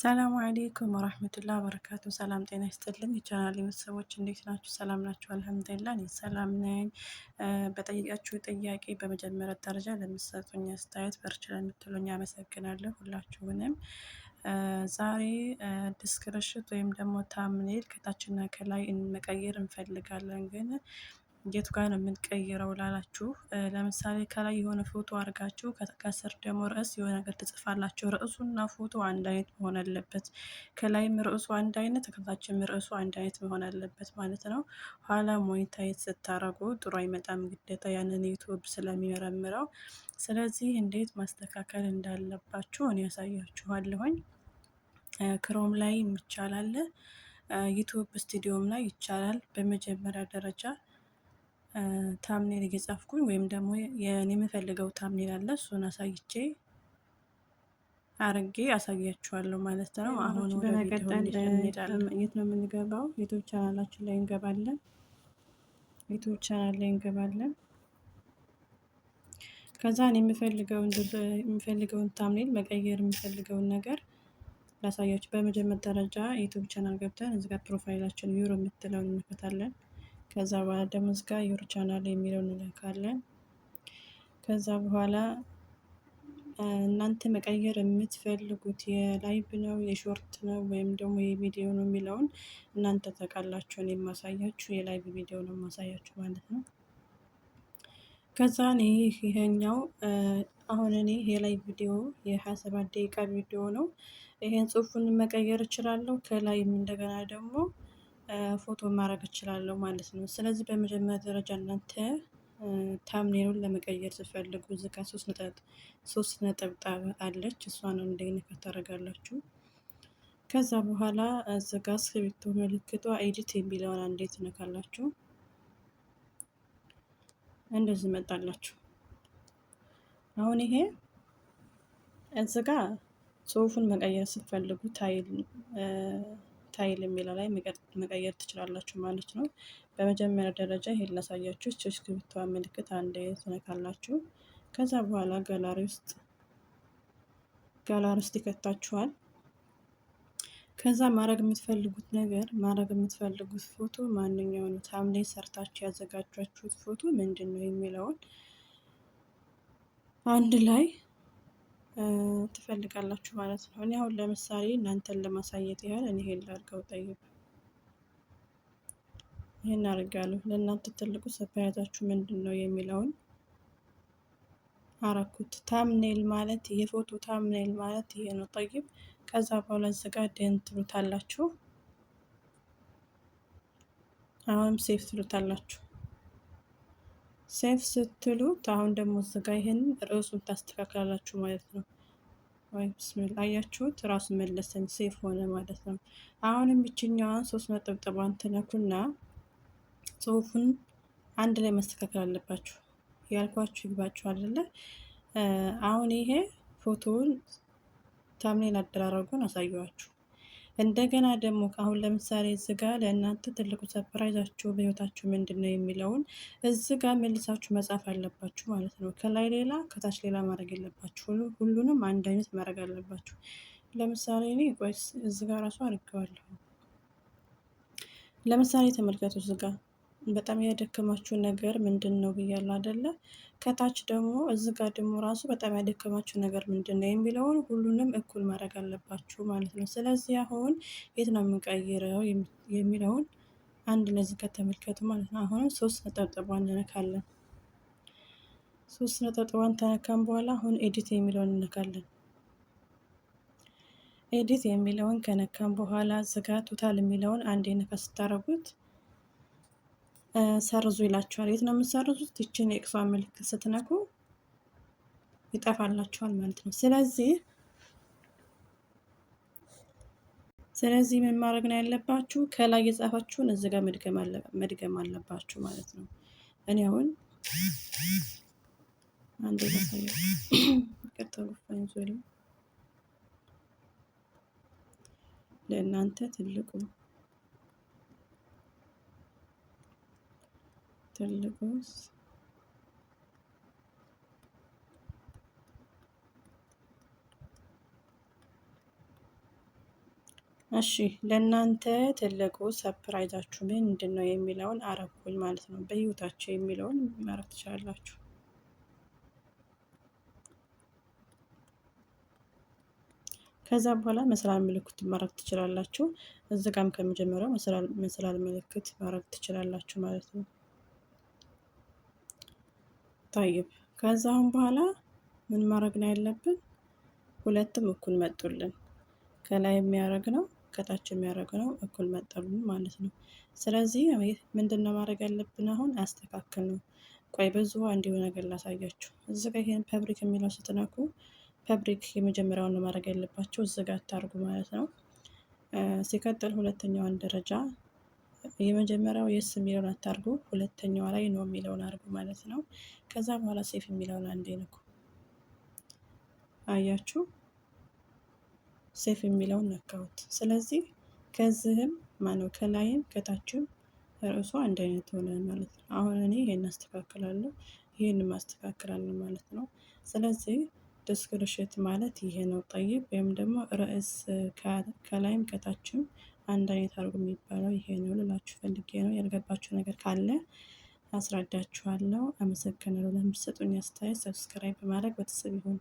ሰላም አለይኩም ወራህመቱላሂ ወበረካቱ። ሰላም ጤና ይስጥልኝ የቻናሌ ቤተሰቦች እንዴት ናችሁ? ሰላም ናችሁ? አልሐምዱሊላህ እኔ ሰላም ነኝ። በጠየቃችሁ ጥያቄ በመጀመሪያ ደረጃ ለምትሰጡኝ አስተያየት በርቺ ለምትሉኝ አመሰግናለሁ ሁላችሁንም። ዛሬ ዲስክሪፕሽን ወይም ደግሞ ታምኔል ከታችና ከላይ መቀየር እንፈልጋለን ግን የቱ ጋር ነው የምንቀይረው ላላችሁ፣ ለምሳሌ ከላይ የሆነ ፎቶ አድርጋችሁ ከስር ደግሞ ርዕስ የሆነ ነገር ትጽፋላችሁ። ርዕሱና ፎቶ አንድ አይነት መሆን አለበት። ከላይም ርዕሱ አንድ አይነት ከታችም ርዕሱ አንድ አይነት መሆን አለበት ማለት ነው። ኋላ ሞኒታይዝ ስታረጉ ጥሩ አይመጣም፣ ግዴታ ያንን ዩቱብ ስለሚመረምረው። ስለዚህ እንዴት ማስተካከል እንዳለባችሁ እኔ ያሳያችኋለሁኝ። ክሮም ላይ ይቻላል፣ ዩቱብ ስቱዲዮም ላይ ይቻላል። በመጀመሪያ ደረጃ ታምኔል እየጻፍኩኝ ወይም ደግሞ የምፈልገው ታምኔል አለ እሱን አሳይቼ አርጌ አሳያችኋለሁ ማለት ነው። አሁን በመቀጠል የት ነው የምንገባው? ዩቱብ ቻናላችን ላይ እንገባለን። ዩቱብ ቻናል ላይ እንገባለን። ከዛ እኔ የምፈልገውን ታምኔል መቀየር የምፈልገውን ነገር ላሳያችሁ። በመጀመሪያ ደረጃ ዩቱብ ቻናል ገብተን እዚህ ጋር ፕሮፋይላችን ዩሮ የምትለውን እንከታለን። ከዛ በኋላ ደግሞ እዚህ ጋር ዩር ቻናል የሚለውን እንልካለን። ከዛ በኋላ እናንተ መቀየር የምትፈልጉት የላይቭ ነው የሾርት ነው ወይም ደግሞ የቪዲዮ ነው የሚለውን እናንተ ታውቃላችሁ። እኔ የማሳያችሁ የላይቭ ቪዲዮ ነው የማሳያችሁ ማለት ነው። ከዛ ይሄኛው አሁን እኔ የላይቭ ቪዲዮ የ27 ደቂቃ ቪዲዮ ነው። ይሄን ጽሁፉን መቀየር እችላለሁ። ከላይም እንደገና ደግሞ ፎቶ ማድረግ እችላለሁ ማለት ነው። ስለዚህ በመጀመሪያ ደረጃ እናንተ ታምኔሉን ለመቀየር ስፈልጉ እዚህ ጋር ሶስት ነጠብጣብ አለች። እሷን እንዲነካ ታደርጋላችሁ። ከዛ በኋላ እዚህ ጋር እስክሪብቶ ምልክቷ ኤዲት የሚለውን አንዴ ትነካላችሁ። እንደዚህ መጣላችሁ። አሁን ይሄ እዚህ ጋር ጽሁፉን መቀየር ስትፈልጉ ታይል የሚለው ላይ መቀየር ትችላላችሁ ማለት ነው። በመጀመሪያ ደረጃ ይሄን ላሳያችሁ። እስክሪብቶ ምልክት አንዴ ትነካላችሁ። ከዛ በኋላ ጋላሪ ውስጥ ይከታችኋል። ከዛ ማድረግ የምትፈልጉት ፎቶ ማንኛውም ታምኔል ሰርታችሁ ያዘጋጃችሁት ፎቶ ምንድን ነው የሚለውን አንድ ላይ ትፈልጋላችሁ ማለት ነው። እኔ አሁን ለምሳሌ እናንተን ለማሳየት ያህል እኔ ይሄን ላድርገው። ይሄን አድርጋለሁ። ለእናንተ ትልቁ ሰፕራይዛችሁ ምንድን ነው የሚለውን አረኩት። ታምኔል ማለት የፎቶ ታምኔል ማለት ይሄ ነው። ጠይብ ከዛ በኋላ እዚህ ጋር ደን ትሉታላችሁ። አሁን ሴፍ ትሉታላችሁ። ሴፍ ስትሉት አሁን ደግሞ እዚህ ጋር ይሄንን ርዕሱን ታስተካክላላችሁ ማለት ነው። ወይ ብስሚላ አያችሁት? ራሱ መለሰኝ፣ ሴፍ ሆነ ማለት ነው። አሁንም ብቸኛዋን 3 ነጠብጣቧን ትነኩና ጽሁፉን አንድ ላይ መስተካከል አለባችሁ። ያልኳችሁ ይግባችሁ አይደለ? አሁን ይሄ ፎቶውን ታምኔል አደራረጉን አሳየዋችሁ። እንደገና ደግሞ አሁን ለምሳሌ እዚህ ጋር ለእናንተ ትልቁ ሰርፕራይዛችሁ በህይወታችሁ ምንድን ነው የሚለውን እዚህ ጋር መልሳችሁ መጻፍ አለባችሁ ማለት ነው። ከላይ ሌላ ከታች ሌላ ማድረግ የለባችሁ። ሁሉንም አንድ አይነት ማድረግ አለባችሁ። ለምሳሌ እኔ ቆይስ እዚህ ጋር ራሱ አድርገዋለሁ። ለምሳሌ ተመልከቱ። እዚህ ጋር በጣም ያደከማችሁ ነገር ምንድን ነው ብያለሁ አይደለ? ከታች ደግሞ እዚህ ጋር ደግሞ ራሱ በጣም ያደከማችሁ ነገር ምንድን ነው የሚለውን ሁሉንም እኩል ማድረግ አለባችሁ ማለት ነው። ስለዚህ አሁን የት ነው የምንቀይረው የሚለውን አንድ ለዚህ ጋር ተመልከቱ ማለት ነው። አሁን 3 ነጠብጣቧን እንነካለን። 3 ነጠብጣቧን ተነካን በኋላ አሁን ኤዲት የሚለውን እንነካለን። ኤዲት የሚለውን ከነካን በኋላ እዚህ ጋር ቶታል የሚለውን አንዴ ነካ ስታረጉት ሰርዙ ይላችኋል። የት ነው የምትሰርዙት? ይችን የቅሷ ምልክት ስትነኩ ይጠፋላችኋል ማለት ነው። ስለዚህ ምን ማድረግ ነው ያለባችሁ? ከላይ የጻፋችሁን እዚህ ጋር መድገም አለባችሁ ማለት ነው። እኔ አሁን አንዴ ላሳያችሁ። ይቅርታ ጉፋኝ ዞሪ ለእናንተ ትልቁ እሺ ለእናንተ ትልቁ ሰርፕራይዛችሁ ምንድን ነው የሚለውን አረኩኝ ማለት ነው። በህይወታችሁ የሚለውን ማረግ ትችላላችሁ። ከዛ በኋላ መሰላል ምልክት ማድረግ ትችላላችሁ። እዚህ ጋም ከመጀመሪያው መሰላል ምልክት ማድረግ ትችላላችሁ ማለት ነው። ታይብ ከዛም በኋላ ምን ማድረግ ነው ያለብን? ሁለቱም እኩል መጡልን። ከላይ የሚያደርግ ነው ከታች የሚያደርግ ነው እኩል መጠሉን ማለት ነው። ስለዚህ ምንድነው ማድረግ ያለብን? አሁን አስተካክል ነው። ቆይ ብዙ አንድ ነገር ላሳያችሁ። እዚህ ጋር ይሄን ፐብሊክ የሚለው ስትነኩ ፐብሊክ የመጀመሪያውን ነው ማድረግ ያለባቸው፣ እዚህ ጋር አታርጉ ማለት ነው። ሲቀጥል ሁለተኛዋን ደረጃ የመጀመሪያው የስ የሚለውን አታርጉ፣ ሁለተኛዋ ላይ ነው የሚለውን አርጉ ማለት ነው። ከዛ በኋላ ሴፍ የሚለውን አንዴ ንኩ። አያችሁ ሴፍ የሚለውን ነካሁት። ስለዚህ ከዚህም ማነው ከላይም ከታችም ርዕሱ አንድ አይነት ሆነ ማለት ነው። አሁን እኔ ይሄን አስተካክላለሁ፣ ይሄን ማስተካከላለሁ ማለት ነው። ስለዚህ ዲስክሪፕሽን ማለት ይሄ ነው። ጠይብ ወይም ደግሞ ርዕስ ከላይም ከታችም አንድ አይነት አድርጎ የሚባለው ይሄ ነው ልላችሁ ፈልጌ ነው። ያልገባችሁ ነገር ካለ አስረዳችኋለሁ። አመሰግናለሁ። ለምትሰጡኝ አስተያየት ሰብስክራይብ በማድረግ ቤተሰብ ይሁኑ።